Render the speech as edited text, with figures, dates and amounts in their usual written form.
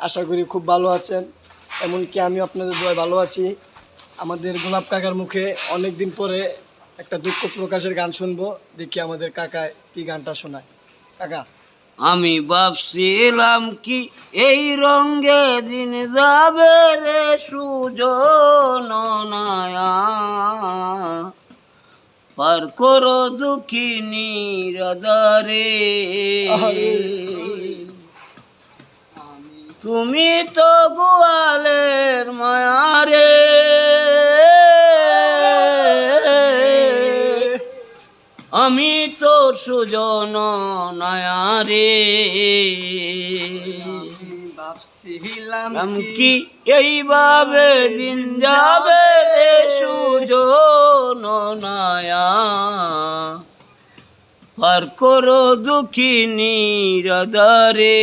আশা করি খুব ভালো আছেন, এমনকি আমি আপনাদের দোয়ায় ভালো আছি। আমাদের গোলাপ কাকার মুখে অনেক দিন পরে একটা দুঃখ প্রকাশের গান শুনবো, দেখি আমাদের কাকায় কি গানটা শোনায়। কাকা, আমি ভাবছিলাম কি এই রঙে দিন যাবে রে সুজন নায়া, পার করো দুঃখিনী রাধারে। তুমি তো গোয়ালের মায়ারে, আমি তো সুজন নায়ারে। ভাবছিলাম কি এইভাবে দিন যাবে রে সুজন নায়া, পার করো দুঃখিনী রাধারে।